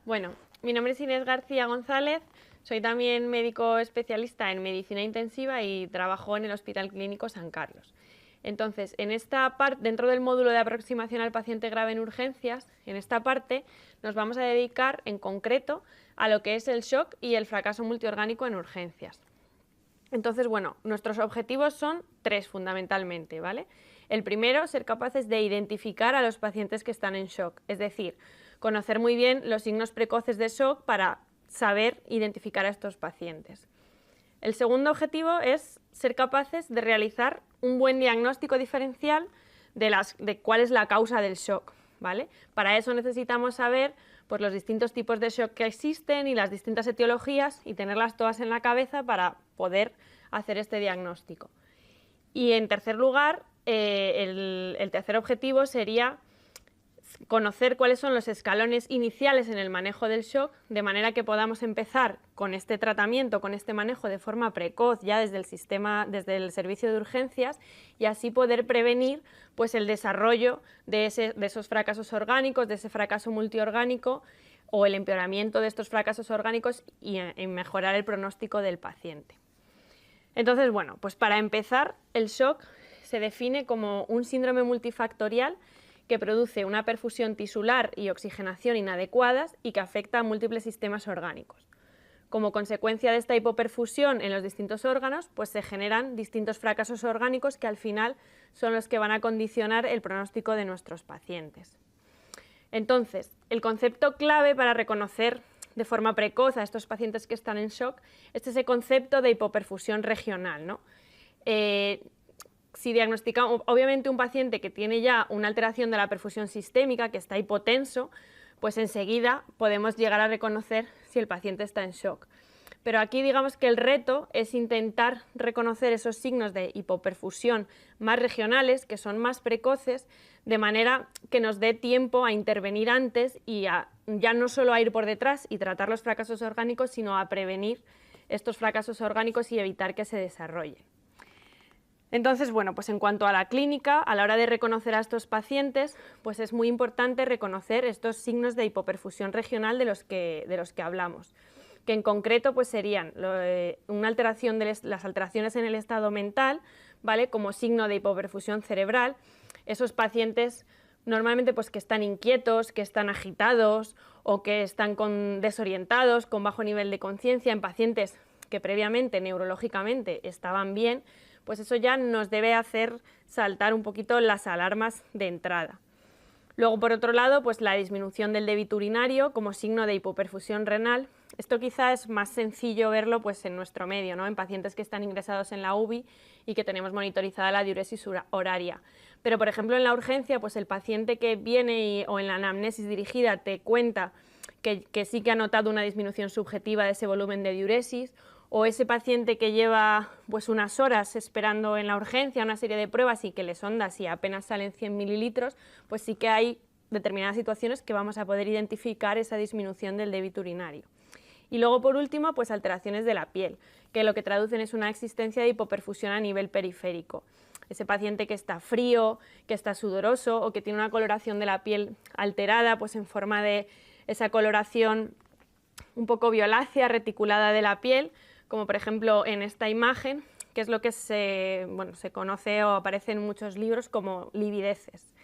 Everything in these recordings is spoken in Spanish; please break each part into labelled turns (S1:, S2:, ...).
S1: Bueno, mi nombre es Inés García González, soy también médico especialista en medicina intensiva y trabajo en el Hospital Clínico San Carlos. Entonces, en esta parte, dentro del módulo de aproximación al paciente grave en urgencias, en esta parte nos vamos a dedicar en concreto a lo que es el shock y el fracaso multiorgánico en urgencias. Entonces, bueno, nuestros objetivos son tres fundamentalmente, ¿vale? El primero, ser capaces de identificar a los pacientes que están en shock, es decir, conocer muy bien los signos precoces de shock para saber identificar a estos pacientes. El segundo objetivo es ser capaces de realizar un buen diagnóstico diferencial de cuál es la causa del shock, ¿vale? Para eso necesitamos saber pues, los distintos tipos de shock que existen y las distintas etiologías y tenerlas todas en la cabeza para poder hacer este diagnóstico. Y en tercer lugar, el tercer objetivo sería conocer cuáles son los escalones iniciales en el manejo del shock, de manera que podamos empezar con este tratamiento, con este manejo de forma precoz ya desde el servicio de urgencias y así poder prevenir pues, el desarrollo de esos fracasos orgánicos, de ese fracaso multiorgánico o el empeoramiento de estos fracasos orgánicos y mejorar el pronóstico del paciente. Entonces, bueno, pues para empezar, el shock se define como un síndrome multifactorial que produce una perfusión tisular y oxigenación inadecuadas y que afecta a múltiples sistemas orgánicos. Como consecuencia de esta hipoperfusión en los distintos órganos, pues se generan distintos fracasos orgánicos que al final son los que van a condicionar el pronóstico de nuestros pacientes. Entonces, el concepto clave para reconocer de forma precoz a estos pacientes que están en shock es ese concepto de hipoperfusión regional, ¿no? Si diagnosticamos, obviamente un paciente que tiene ya una alteración de la perfusión sistémica, que está hipotenso, pues enseguida podemos llegar a reconocer si el paciente está en shock. Pero aquí digamos que el reto es intentar reconocer esos signos de hipoperfusión más regionales, que son más precoces, de manera que nos dé tiempo a intervenir antes y ya no solo a ir por detrás y tratar los fracasos orgánicos, sino a prevenir estos fracasos orgánicos y evitar que se desarrollen. Entonces, bueno, pues en cuanto a la clínica, a la hora de reconocer a estos pacientes, pues es muy importante reconocer estos signos de hipoperfusión regional de los que hablamos, que en concreto pues serían una alteración de las alteraciones en el estado mental, ¿vale? Como signo de hipoperfusión cerebral, esos pacientes normalmente pues que están inquietos, que están agitados o que están desorientados, con bajo nivel de conciencia, en pacientes que previamente neurológicamente estaban bien, pues eso ya nos debe hacer saltar un poquito las alarmas de entrada. Luego, por otro lado, pues la disminución del débito urinario como signo de hipoperfusión renal. Esto quizá es más sencillo verlo pues, en nuestro medio, ¿no? En pacientes que están ingresados en la UBI y que tenemos monitorizada la diuresis horaria. Pero, por ejemplo, en la urgencia, pues el paciente que viene o en la anamnesis dirigida te cuenta que sí que ha notado una disminución subjetiva de ese volumen de diuresis, o ese paciente que lleva pues, unas horas esperando en la urgencia una serie de pruebas y que le sondas y apenas salen 100 mililitros, pues sí que hay determinadas situaciones que vamos a poder identificar esa disminución del débito urinario. Y luego, por último, pues alteraciones de la piel, que lo que traducen es una existencia de hipoperfusión a nivel periférico. Ese paciente que está frío, que está sudoroso o que tiene una coloración de la piel alterada, pues en forma de esa coloración un poco violácea, reticulada de la piel, como por ejemplo en esta imagen, que es lo que se conoce o aparece en muchos libros como livideces.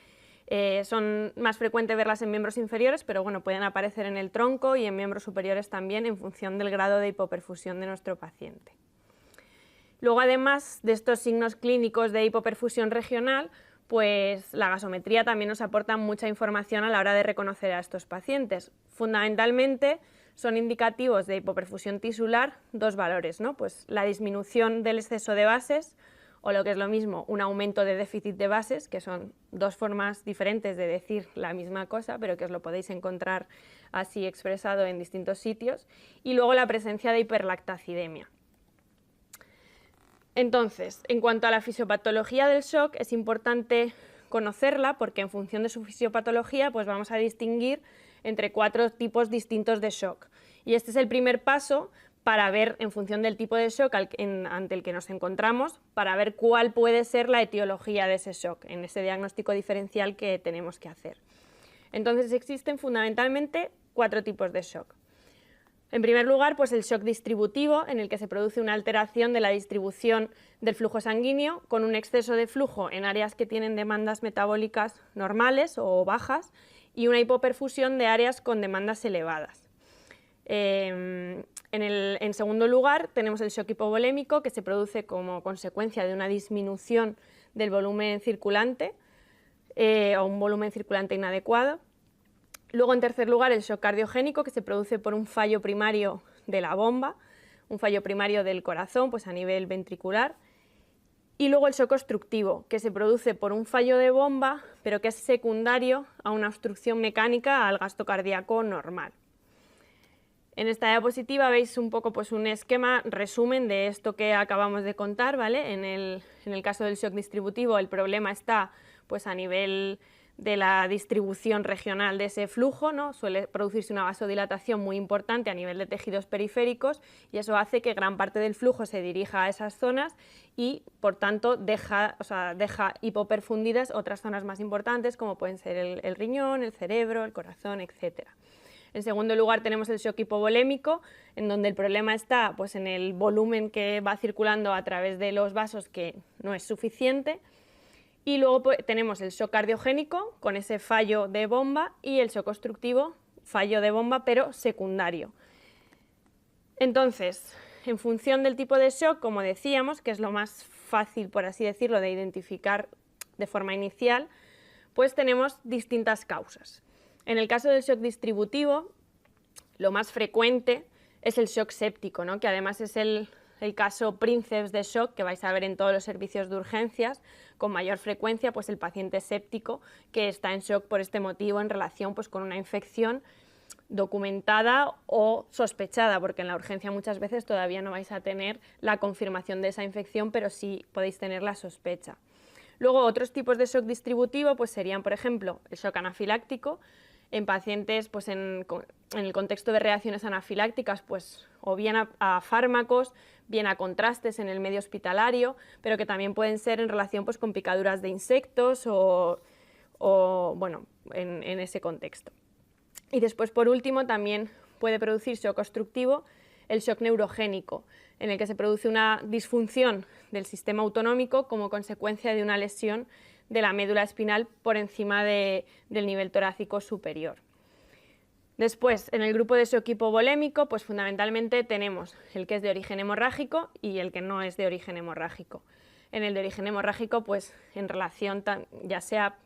S1: Son más frecuentes verlas en miembros inferiores, pero bueno, pueden aparecer en el tronco y en miembros superiores también en función del grado de hipoperfusión de nuestro paciente. Luego, además de estos signos clínicos de hipoperfusión regional, pues la gasometría también nos aporta mucha información a la hora de reconocer a estos pacientes. Fundamentalmente son indicativos de hipoperfusión tisular dos valores, ¿no? Pues la disminución del exceso de bases o lo que es lo mismo, un aumento de déficit de bases, que son dos formas diferentes de decir la misma cosa, pero que os lo podéis encontrar así expresado en distintos sitios, y luego la presencia de hiperlactacidemia. Entonces, en cuanto a la fisiopatología del shock, es importante conocerla porque en función de su fisiopatología pues vamos a distinguir entre 4 tipos distintos de shock. Y este es el primer paso para ver, en función del tipo de shock ante el que nos encontramos, para ver cuál puede ser la etiología de ese shock, en ese diagnóstico diferencial que tenemos que hacer. Entonces existen fundamentalmente 4 tipos de shock. En primer lugar, pues el shock distributivo, en el que se produce una alteración de la distribución del flujo sanguíneo con un exceso de flujo en áreas que tienen demandas metabólicas normales o bajas y una hipoperfusión de áreas con demandas elevadas. En segundo lugar, tenemos el shock hipovolémico, que se produce como consecuencia de una disminución del volumen circulante o un volumen circulante inadecuado. Luego, en tercer lugar, el shock cardiogénico, que se produce por un fallo primario de la bomba, un fallo primario del corazón, pues a nivel ventricular. Y luego el shock obstructivo, que se produce por un fallo de bomba, pero que es secundario a una obstrucción mecánica al gasto cardíaco normal. En esta diapositiva veis un poco pues, un esquema resumen de esto que acabamos de contar, ¿vale? En el caso del shock distributivo, el problema está pues, a nivel de la distribución regional de ese flujo, ¿no? Suele producirse una vasodilatación muy importante a nivel de tejidos periféricos y eso hace que gran parte del flujo se dirija a esas zonas y, por tanto, deja hipoperfundidas otras zonas más importantes como pueden ser el riñón, el cerebro, el corazón, etc. En segundo lugar tenemos el shock hipovolémico, en donde el problema está pues, en el volumen que va circulando a través de los vasos, que no es suficiente. Y luego pues, tenemos el shock cardiogénico con ese fallo de bomba y el shock obstructivo, fallo de bomba pero secundario. Entonces, en función del tipo de shock, como decíamos, que es lo más fácil, por así decirlo, de identificar de forma inicial, pues tenemos distintas causas. En el caso del shock distributivo, lo más frecuente es el shock séptico, ¿no? Que además es el caso princeps de shock que vais a ver en todos los servicios de urgencias, con mayor frecuencia pues el paciente séptico que está en shock por este motivo en relación pues, con una infección documentada o sospechada, porque en la urgencia muchas veces todavía no vais a tener la confirmación de esa infección, pero sí podéis tener la sospecha. Luego otros tipos de shock distributivo pues, serían, por ejemplo, el shock anafiláctico, en pacientes pues en el contexto de reacciones anafilácticas, pues o bien a fármacos, bien a contrastes en el medio hospitalario, pero que también pueden ser en relación pues, con picaduras de insectos o bueno, en ese contexto. Y después, por último, también puede producir shock obstructivo el shock neurogénico, en el que se produce una disfunción del sistema autonómico como consecuencia de una lesión de la médula espinal por encima del nivel torácico superior. Después, en el grupo de shock hipovolémico, pues fundamentalmente tenemos el que es de origen hemorrágico y el que no es de origen hemorrágico. En el de origen hemorrágico, pues en relación ya sea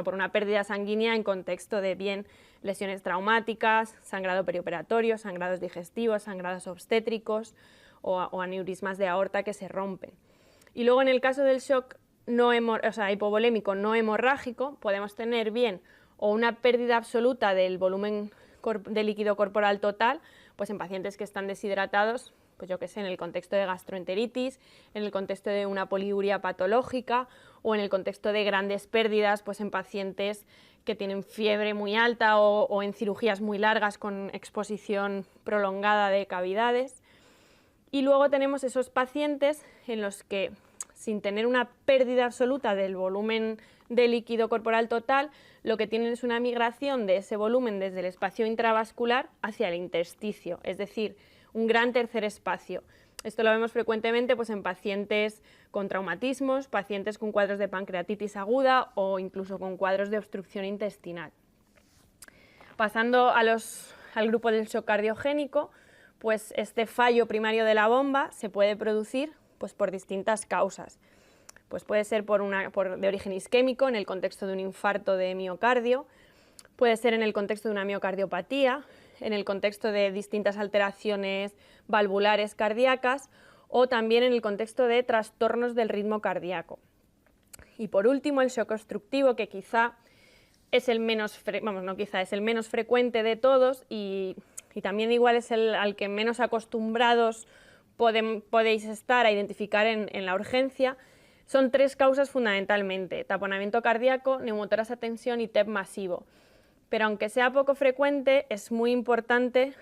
S1: por una pérdida sanguínea en contexto de bien lesiones traumáticas, sangrado perioperatorio, sangrados digestivos, sangrados obstétricos o aneurismas de aorta que se rompen. Y luego en el caso del shock hipovolémico no hemorrágico podemos tener bien o una pérdida absoluta del volumen de líquido corporal total, pues en pacientes que están deshidratados, pues yo que sé, en el contexto de gastroenteritis, en el contexto de una poliuria patológica o en el contexto de grandes pérdidas, pues en pacientes que tienen fiebre muy alta o en cirugías muy largas con exposición prolongada de cavidades. Y luego tenemos esos pacientes en los que, sin tener una pérdida absoluta del volumen de líquido corporal total, lo que tienen es una migración de ese volumen desde el espacio intravascular hacia el intersticio, es decir, un gran tercer espacio. Esto lo vemos frecuentemente pues, en pacientes con traumatismos, pacientes con cuadros de pancreatitis aguda o incluso con cuadros de obstrucción intestinal. Pasando al grupo del shock cardiogénico, pues este fallo primario de la bomba se puede producir pues, por distintas causas. Pues puede ser de origen isquémico en el contexto de un infarto de miocardio, puede ser en el contexto de una miocardiopatía, en el contexto de distintas alteraciones valvulares cardíacas o también en el contexto de trastornos del ritmo cardíaco. Y por último, el shock obstructivo, que quizá es el menos, es el menos frecuente de todos y también igual es al que menos acostumbrados podéis estar a identificar en la urgencia. Son 3 causas fundamentalmente: taponamiento cardíaco, neumotoras a tensión y TEP masivo. Pero aunque sea poco frecuente, es muy importante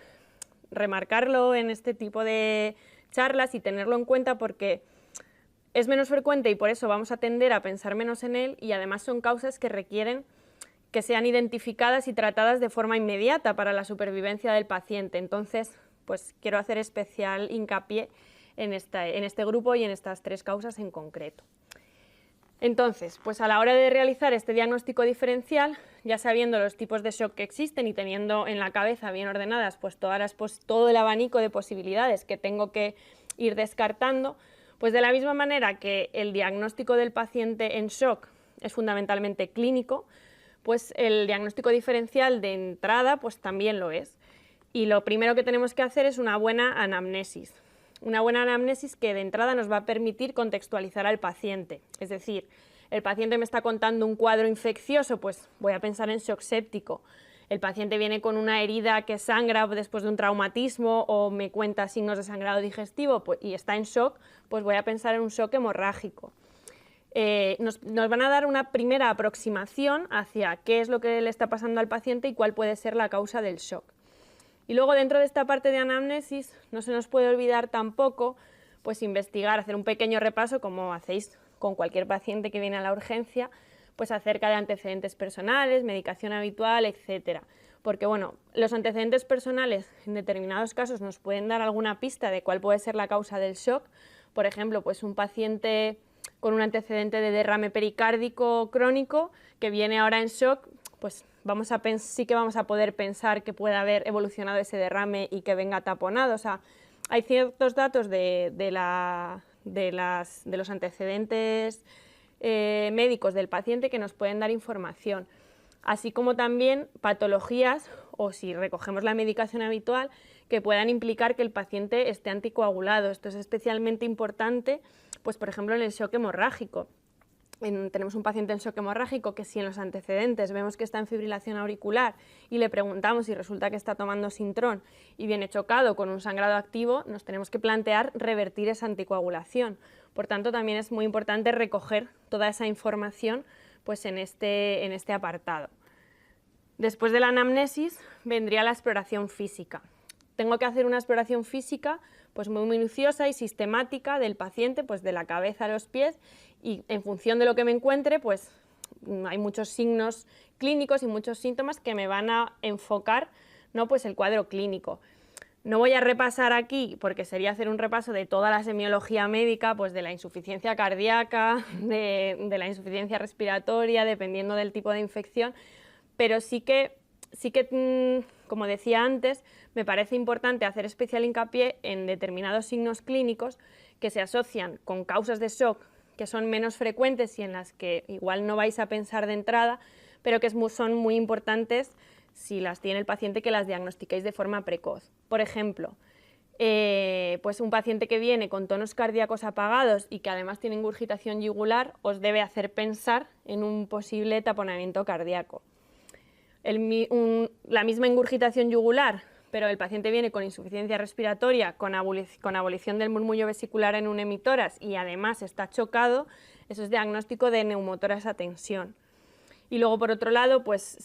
S1: remarcarlo en este tipo de charlas y tenerlo en cuenta porque es menos frecuente y por eso vamos a tender a pensar menos en él, y además son causas que requieren que sean identificadas y tratadas de forma inmediata para la supervivencia del paciente. Entonces, pues quiero hacer especial hincapié en este grupo y en estas 3 causas en concreto. Entonces, pues a la hora de realizar este diagnóstico diferencial, ya sabiendo los tipos de shock que existen y teniendo en la cabeza bien ordenadas pues todo el abanico de posibilidades que tengo que ir descartando, pues de la misma manera que el diagnóstico del paciente en shock es fundamentalmente clínico, pues el diagnóstico diferencial de entrada pues también lo es. Y lo primero que tenemos que hacer es una buena anamnesis. Una buena anamnesis que de entrada nos va a permitir contextualizar al paciente. Es decir, el paciente me está contando un cuadro infeccioso, pues voy a pensar en shock séptico. El paciente viene con una herida que sangra después de un traumatismo o me cuenta signos de sangrado digestivo y está en shock, pues voy a pensar en un shock hemorrágico. Nos van a dar una primera aproximación hacia qué es lo que le está pasando al paciente y cuál puede ser la causa del shock. Y luego dentro de esta parte de anamnesis no se nos puede olvidar tampoco pues investigar, hacer un pequeño repaso como hacéis con cualquier paciente que viene a la urgencia, pues acerca de antecedentes personales, medicación habitual, etcétera. Porque bueno, los antecedentes personales en determinados casos nos pueden dar alguna pista de cuál puede ser la causa del shock. Por ejemplo, pues un paciente con un antecedente de derrame pericárdico crónico que viene ahora en shock, pues sí que vamos a poder pensar que puede haber evolucionado ese derrame y que venga taponado. O sea, hay ciertos datos de los antecedentes médicos del paciente que nos pueden dar información, así como también patologías o si recogemos la medicación habitual que puedan implicar que el paciente esté anticoagulado. Esto es especialmente importante, pues por ejemplo en el shock hemorrágico. Tenemos un paciente en shock hemorrágico que si en los antecedentes vemos que está en fibrilación auricular y le preguntamos y resulta que está tomando Sintrón y viene chocado con un sangrado activo, nos tenemos que plantear revertir esa anticoagulación. Por tanto, también es muy importante recoger toda esa información pues, en este apartado. Después de la anamnesis vendría la exploración física. Tengo que hacer una exploración física pues muy minuciosa y sistemática del paciente, pues de la cabeza a los pies, y en función de lo que me encuentre, pues hay muchos signos clínicos y muchos síntomas que me van a enfocar, ¿no? Pues el cuadro clínico. No voy a repasar aquí, porque sería hacer un repaso de toda la semiología médica, pues de la insuficiencia cardíaca, de la insuficiencia respiratoria, dependiendo del tipo de infección, pero sí que, como decía antes, me parece importante hacer especial hincapié en determinados signos clínicos que se asocian con causas de shock que son menos frecuentes y en las que igual no vais a pensar de entrada, pero que son muy importantes si las tiene el paciente, que las diagnostiquéis de forma precoz. Por ejemplo, pues un paciente que viene con tonos cardíacos apagados y que además tiene ingurgitación yugular os debe hacer pensar en un posible taponamiento cardíaco. La misma ingurgitación yugular, pero el paciente viene con insuficiencia respiratoria, con abolición del murmullo vesicular en un hemitórax y además está chocado, eso es diagnóstico de neumotórax a tensión. Y luego, por otro lado, pues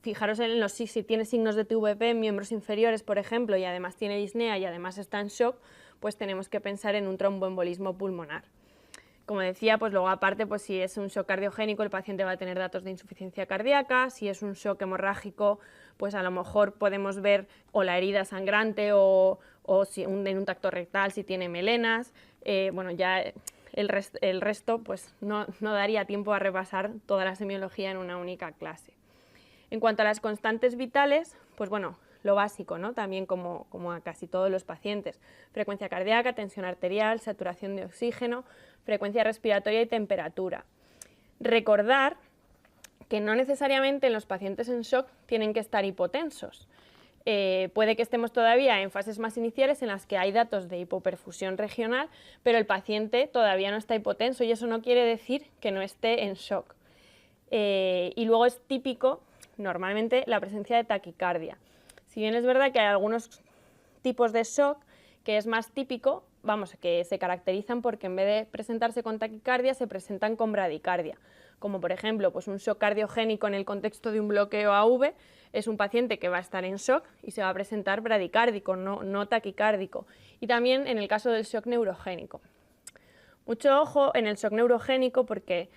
S1: fijaros si tiene signos de TVP en miembros inferiores, por ejemplo, y además tiene disnea y además está en shock, pues tenemos que pensar en un tromboembolismo pulmonar. Como decía, pues luego aparte, pues si es un shock cardiogénico, el paciente va a tener datos de insuficiencia cardíaca. Si es un shock hemorrágico, pues a lo mejor podemos ver o la herida sangrante o si en un tacto rectal si tiene melenas. Bueno, ya el resto pues no daría tiempo a repasar toda la semiología en una única clase. En cuanto a las constantes vitales, pues bueno, lo básico, ¿no? También como a casi todos los pacientes. Frecuencia cardíaca, tensión arterial, saturación de oxígeno, frecuencia respiratoria y temperatura. Recordar que no necesariamente en los pacientes en shock tienen que estar hipotensos. Puede que estemos todavía en fases más iniciales en las que hay datos de hipoperfusión regional, pero el paciente todavía no está hipotenso y eso no quiere decir que no esté en shock. Y luego es típico, normalmente, la presencia de taquicardia. Si bien es verdad que hay algunos tipos de shock que es más típico, que se caracterizan porque en vez de presentarse con taquicardia se presentan con bradicardia, como por ejemplo pues un shock cardiogénico en el contexto de un bloqueo AV es un paciente que va a estar en shock y se va a presentar bradicárdico, no taquicárdico, y también en el caso del shock neurogénico. Mucho ojo en el shock neurogénico porque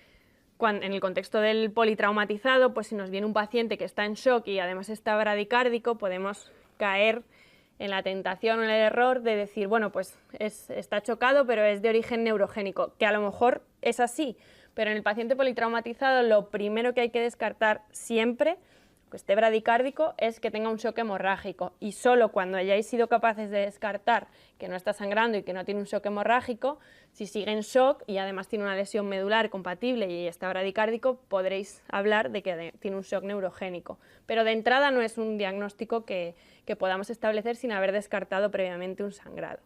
S1: en el contexto del politraumatizado, pues si nos viene un paciente que está en shock y además está bradicárdico, podemos caer en la tentación o en el error de decir, bueno, pues está chocado, pero es de origen neurogénico, que a lo mejor es así, pero en el paciente politraumatizado lo primero que hay que descartar siempre, que esté bradicárdico, es que tenga un shock hemorrágico, y solo cuando hayáis sido capaces de descartar que no está sangrando y que no tiene un shock hemorrágico, si sigue en shock y además tiene una lesión medular compatible y está bradicárdico, podréis hablar de que tiene un shock neurogénico. Pero de entrada no es un diagnóstico que podamos establecer sin haber descartado previamente un sangrado.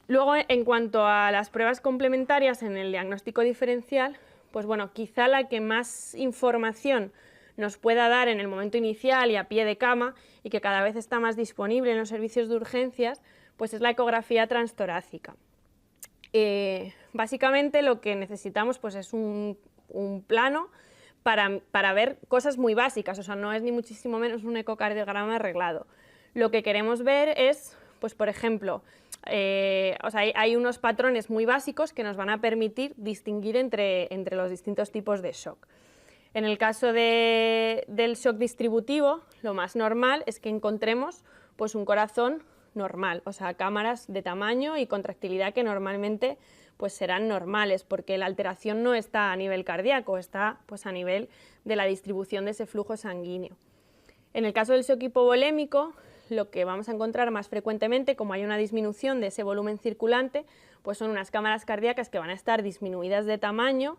S1: Luego, en cuanto a las pruebas complementarias en el diagnóstico diferencial, pues bueno, quizá la que más información nos pueda dar en el momento inicial y a pie de cama, y que cada vez está más disponible en los servicios de urgencias, pues es la ecografía transtorácica. Básicamente lo que necesitamos pues es un plano para ver cosas muy básicas, o sea, no es ni muchísimo menos un ecocardiograma arreglado. Lo que queremos ver es, pues por ejemplo, hay unos patrones muy básicos que nos van a permitir distinguir entre los distintos tipos de shock. En el caso del shock distributivo, lo más normal es que encontremos pues, un corazón normal, o sea, cámaras de tamaño y contractilidad que normalmente pues, serán normales, porque la alteración no está a nivel cardíaco, está pues, a nivel de la distribución de ese flujo sanguíneo. En el caso del shock hipovolémico, lo que vamos a encontrar más frecuentemente, como hay una disminución de ese volumen circulante, pues son unas cámaras cardíacas que van a estar disminuidas de tamaño,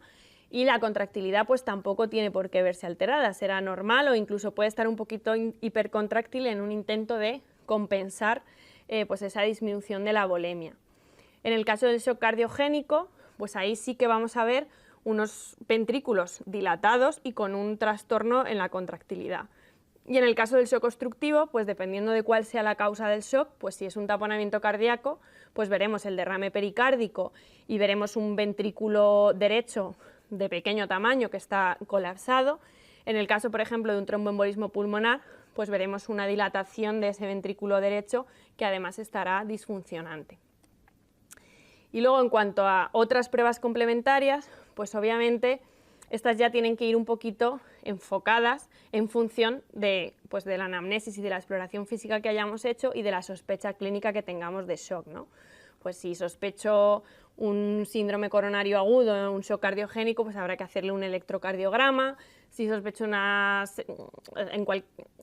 S1: y la contractilidad pues tampoco tiene por qué verse alterada, será normal o incluso puede estar un poquito hipercontráctil en un intento de compensar pues esa disminución de la volemia. En el caso del shock cardiogénico, pues ahí sí que vamos a ver unos ventrículos dilatados y con un trastorno en la contractilidad. Y en el caso del shock obstructivo, pues dependiendo de cuál sea la causa del shock, pues si es un taponamiento cardíaco, pues veremos el derrame pericárdico y veremos un ventrículo derecho de pequeño tamaño que está colapsado. En el caso, por ejemplo, de un tromboembolismo pulmonar, pues veremos una dilatación de ese ventrículo derecho que además estará disfuncionante. Y luego, en cuanto a otras pruebas complementarias, pues obviamente estas ya tienen que ir un poquito enfocadas en función de la anamnesis y de la exploración física que hayamos hecho y de la sospecha clínica que tengamos de shock, ¿no? Pues si sospecho un síndrome coronario agudo, un shock cardiogénico, pues habrá que hacerle un electrocardiograma. Si sospecho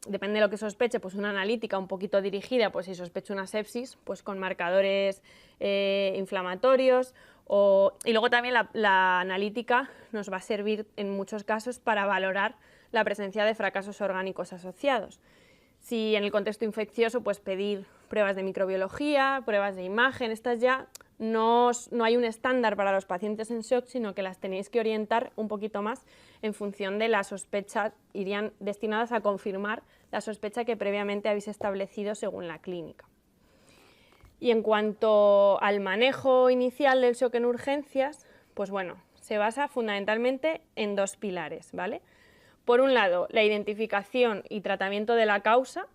S1: depende de lo que sospeche, pues una analítica un poquito dirigida, pues si sospecho una sepsis, pues con marcadores inflamatorios. Y luego también la analítica nos va a servir en muchos casos para valorar la presencia de fracasos orgánicos asociados. Si en el contexto infeccioso, pues pedir pruebas de microbiología, pruebas de imagen, estas ya no hay un estándar para los pacientes en shock, sino que las tenéis que orientar un poquito más en función de la sospecha, irían destinadas a confirmar la sospecha que previamente habéis establecido según la clínica. Y en cuanto al manejo inicial del shock en urgencias, pues bueno, se basa fundamentalmente en dos pilares, ¿vale? Por un lado, la identificación y tratamiento de la causa,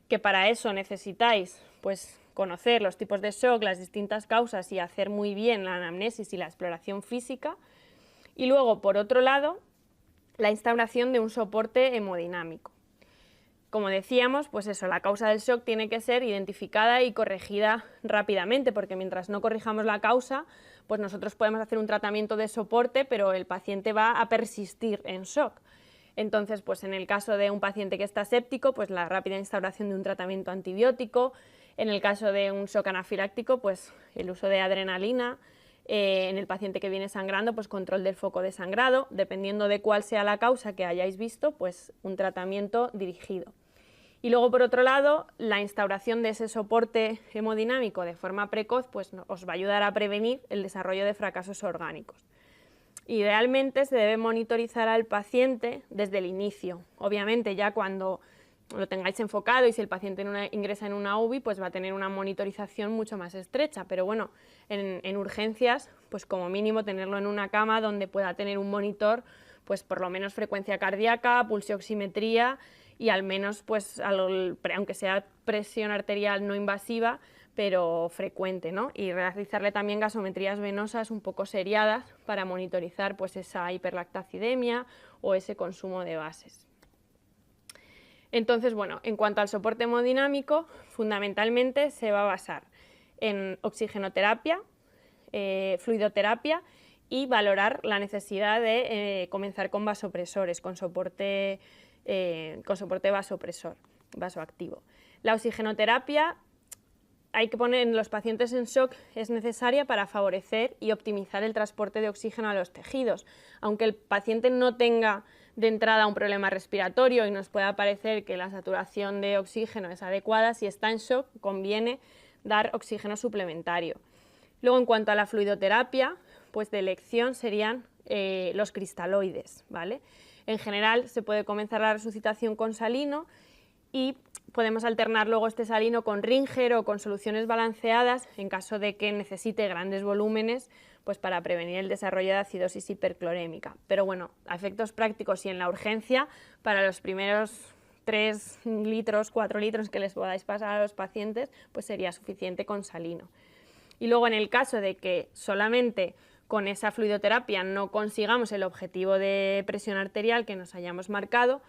S1: que para eso necesitáis pues, conocer los tipos de shock, las distintas causas y hacer muy bien la anamnesis y la exploración física. Y luego, por otro lado, la instauración de un soporte hemodinámico. Como decíamos, pues eso, la causa del shock tiene que ser identificada y corregida rápidamente, porque mientras no corrijamos la causa, pues nosotros podemos hacer un tratamiento de soporte, pero el paciente va a persistir en shock. Entonces, pues en el caso de un paciente que está séptico, pues la rápida instauración de un tratamiento antibiótico. En el caso de un shock anafiláctico, pues el uso de adrenalina. En el paciente que viene sangrando, pues control del foco de sangrado. Dependiendo de cuál sea la causa que hayáis visto, pues un tratamiento dirigido. Y luego, por otro lado, la instauración de ese soporte hemodinámico de forma precoz pues, os va a ayudar a prevenir el desarrollo de fracasos orgánicos. Idealmente se debe monitorizar al paciente desde el inicio. Obviamente ya cuando lo tengáis enfocado y si el paciente ingresa en una UBI, pues va a tener una monitorización mucho más estrecha. Pero bueno, en urgencias, pues como mínimo tenerlo en una cama donde pueda tener un monitor, pues por lo menos frecuencia cardíaca, pulsioximetría y al menos, pues aunque sea presión arterial no invasiva, pero frecuente, ¿no? Y realizarle también gasometrías venosas un poco seriadas para monitorizar pues, esa hiperlactacidemia o ese consumo de bases. Entonces, bueno, en cuanto al soporte hemodinámico, fundamentalmente se va a basar en oxigenoterapia, fluidoterapia y valorar la necesidad de comenzar con vasopresores, con soporte vasopresor, vasoactivo. La oxigenoterapia hay que poner en los pacientes en shock, es necesaria para favorecer y optimizar el transporte de oxígeno a los tejidos. Aunque el paciente no tenga de entrada un problema respiratorio y nos pueda parecer que la saturación de oxígeno es adecuada, si está en shock conviene dar oxígeno suplementario. Luego, en cuanto a la fluidoterapia, pues de elección serían los cristaloides, ¿vale? En general se puede comenzar la resucitación con salino y podemos alternar luego este salino con Ringer o con soluciones balanceadas en caso de que necesite grandes volúmenes pues para prevenir el desarrollo de acidosis hiperclorémica. Pero bueno, a efectos prácticos y en la urgencia, para los primeros 3 litros, 4 litros que les podáis pasar a los pacientes, pues sería suficiente con salino. Y luego en el caso de que solamente con esa fluidoterapia no consigamos el objetivo de presión arterial que nos hayamos marcado,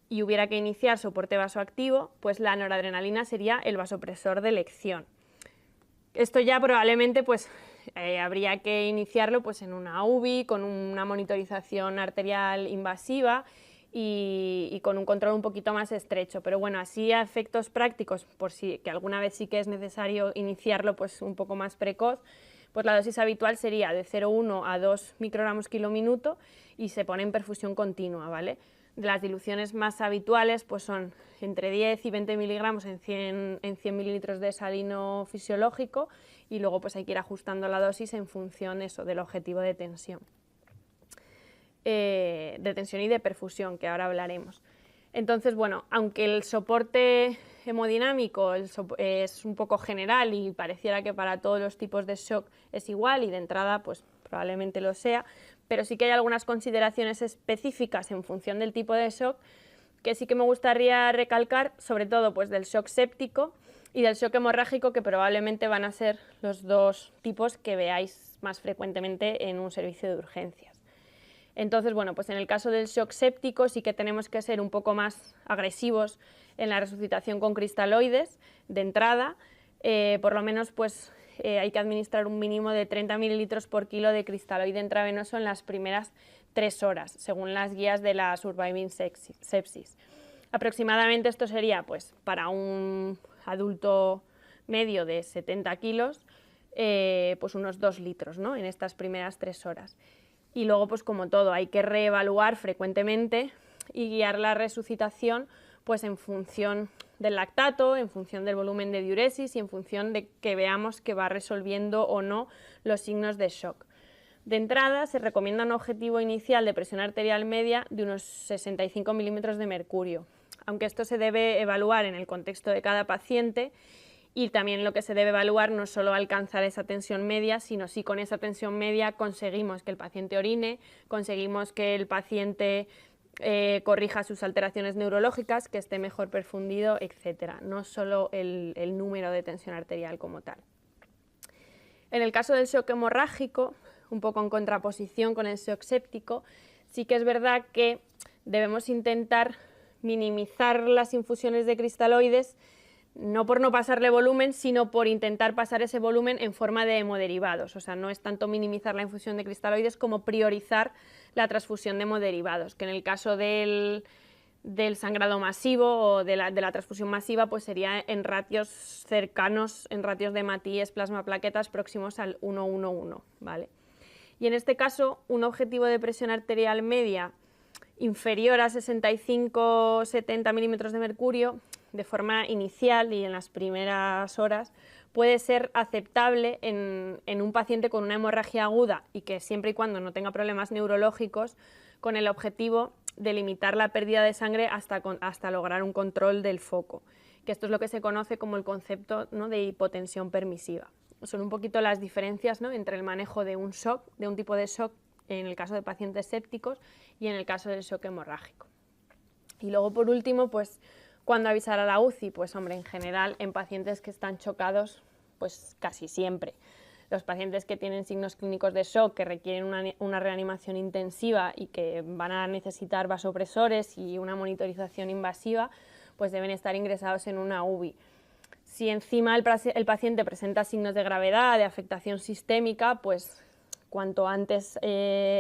S1: y hubiera que iniciar soporte vasoactivo, pues la noradrenalina sería el vasopresor de elección. Esto ya probablemente pues, habría que iniciarlo pues, en una UBI, con una monitorización arterial invasiva y con un control un poquito más estrecho. Pero bueno, así a efectos prácticos, por si que alguna vez sí que es necesario iniciarlo pues, un poco más precoz, pues la dosis habitual sería de 0,1 a 2 microgramos kilo-minuto y se pone en perfusión continua, ¿vale? Las diluciones más habituales pues son entre 10 y 20 miligramos en 100 mililitros de salino fisiológico y luego pues hay que ir ajustando la dosis en función del objetivo de tensión. De tensión y de perfusión, que ahora hablaremos. Entonces, bueno, aunque el soporte hemodinámico es un poco general y pareciera que para todos los tipos de shock es igual y de entrada pues probablemente lo sea, pero sí que hay algunas consideraciones específicas en función del tipo de shock que sí que me gustaría recalcar, sobre todo pues, del shock séptico y del shock hemorrágico, que probablemente van a ser los dos tipos que veáis más frecuentemente en un servicio de urgencias. Entonces, bueno, pues en el caso del shock séptico sí que tenemos que ser un poco más agresivos en la resucitación con cristaloides de entrada, por lo menos pues hay que administrar un mínimo de 30 mililitros por kilo de cristaloide intravenoso en las primeras 3 horas, según las guías de la Surviving Sepsis. Aproximadamente esto sería, pues, para un adulto medio de 70 kilos, pues unos 2 litros, ¿no? En estas primeras 3 horas. Y luego, pues como todo, hay que reevaluar frecuentemente y guiar la resucitación pues en función del lactato, en función del volumen de diuresis y en función de que veamos que va resolviendo o no los signos de shock. De entrada, se recomienda un objetivo inicial de presión arterial media de unos 65 milímetros de mercurio, aunque esto se debe evaluar en el contexto de cada paciente y también lo que se debe evaluar no solo alcanzar esa tensión media, sino si con esa tensión media conseguimos que el paciente orine, conseguimos que el paciente corrija sus alteraciones neurológicas, que esté mejor perfundido, etc. No solo el número de tensión arterial como tal. En el caso del shock hemorrágico, un poco en contraposición con el shock séptico, sí que es verdad que debemos intentar minimizar las infusiones de cristaloides, no por no pasarle volumen, sino por intentar pasar ese volumen en forma de hemoderivados. O sea, no es tanto minimizar la infusión de cristaloides como priorizar la transfusión de hemoderivados, que en el caso del sangrado masivo o de la transfusión masiva, pues sería en ratios cercanos, en ratios de Matías plasma plaquetas próximos al 1,11, ¿vale? Y en este caso, un objetivo de presión arterial media inferior a 65-70 milímetros de mercurio, de forma inicial y en las primeras horas, puede ser aceptable en un paciente con una hemorragia aguda y que siempre y cuando no tenga problemas neurológicos, con el objetivo de limitar la pérdida de sangre hasta lograr un control del foco, que esto es lo que se conoce como el concepto, ¿no?, de hipotensión permisiva. Son un poquito las diferencias, ¿no?, entre el manejo de un shock, de un tipo de shock en el caso de pacientes sépticos y en el caso del shock hemorrágico. Y luego, por último, pues, ¿cuándo avisar a la UCI? Pues, hombre, en general, en pacientes que están chocados, pues casi siempre. Los pacientes que tienen signos clínicos de shock, que requieren una reanimación intensiva y que van a necesitar vasopresores y una monitorización invasiva, pues deben estar ingresados en una UBI. Si encima el paciente presenta signos de gravedad, de afectación sistémica, pues cuanto antes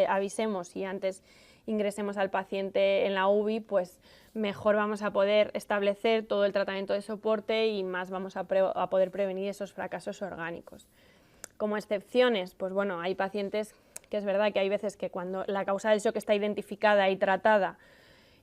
S1: avisemos y antes ingresemos al paciente en la UBI, pues mejor vamos a poder establecer todo el tratamiento de soporte y más vamos a poder prevenir esos fracasos orgánicos. Como excepciones, pues bueno, hay pacientes que es verdad que hay veces que cuando la causa del shock está identificada y tratada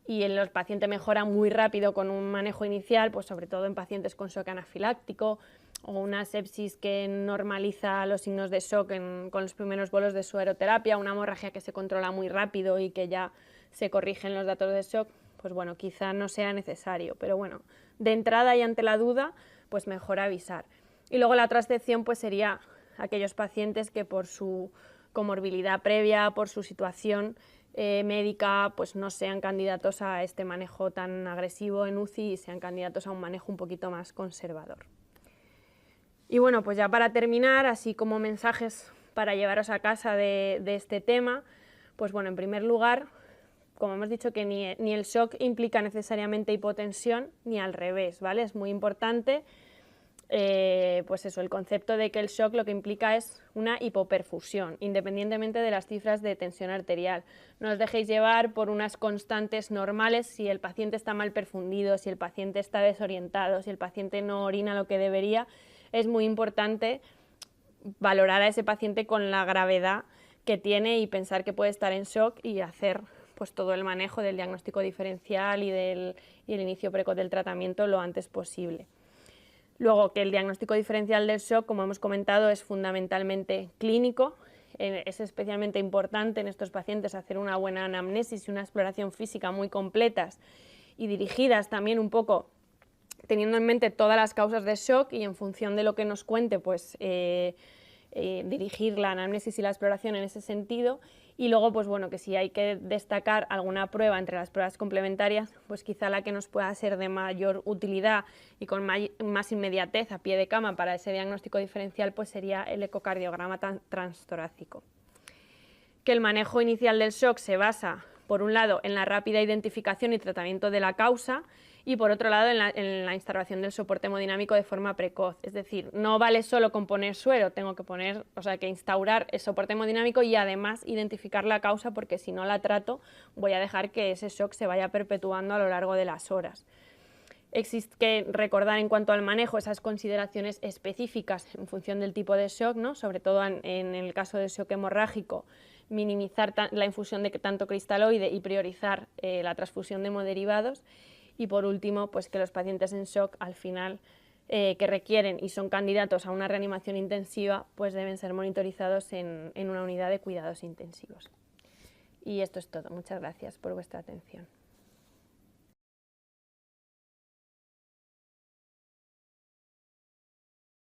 S1: y el paciente mejora muy rápido con un manejo inicial, pues sobre todo en pacientes con shock anafiláctico o una sepsis que normaliza los signos de shock con los primeros bolos de sueroterapia, una hemorragia que se controla muy rápido y que ya se corrigen los datos de shock, pues bueno, quizá no sea necesario, pero bueno, de entrada y ante la duda, pues mejor avisar. Y luego la otra excepción pues sería aquellos pacientes que por su comorbilidad previa, por su situación médica, pues no sean candidatos a este manejo tan agresivo en UCI y sean candidatos a un manejo un poquito más conservador. Y bueno, pues ya para terminar, así como mensajes para llevaros a casa de este tema, pues bueno, en primer lugar, como hemos dicho que ni el shock implica necesariamente hipotensión, ni al revés, ¿vale? Es muy importante pues eso, el concepto de que el shock lo que implica es una hipoperfusión, independientemente de las cifras de tensión arterial. No os dejéis llevar por unas constantes normales si el paciente está mal perfundido, si el paciente está desorientado, si el paciente no orina lo que debería. Es muy importante valorar a ese paciente con la gravedad que tiene y pensar que puede estar en shock y hacer pues todo el manejo del diagnóstico diferencial y el inicio precoz del tratamiento lo antes posible. Luego, que el diagnóstico diferencial del shock, como hemos comentado, es fundamentalmente clínico. Es especialmente importante en estos pacientes hacer una buena anamnesis y una exploración física muy completas y dirigidas también un poco teniendo en mente todas las causas de shock y en función de lo que nos cuente, pues dirigir la anamnesis y la exploración en ese sentido. Y luego, pues bueno, que si hay que destacar alguna prueba entre las pruebas complementarias, pues quizá la que nos pueda ser de mayor utilidad y con más inmediatez a pie de cama para ese diagnóstico diferencial, pues sería el ecocardiograma transtorácico. Que el manejo inicial del shock se basa, por un lado, en la rápida identificación y tratamiento de la causa, y por otro lado en la instauración del soporte hemodinámico de forma precoz. Es decir, no vale solo con poner suero, tengo que instaurar el soporte hemodinámico y además identificar la causa, porque si no la trato voy a dejar que ese shock se vaya perpetuando a lo largo de las horas. Existe que recordar en cuanto al manejo esas consideraciones específicas en función del tipo de shock, ¿no? Sobre todo en el caso del shock hemorrágico, minimizar la infusión de tanto cristaloide y priorizar la transfusión de hemoderivados. Y por último, pues que los pacientes en shock al final que requieren y son candidatos a una reanimación intensiva, pues deben ser monitorizados en una unidad de cuidados intensivos. Y esto es todo. Muchas gracias por vuestra atención.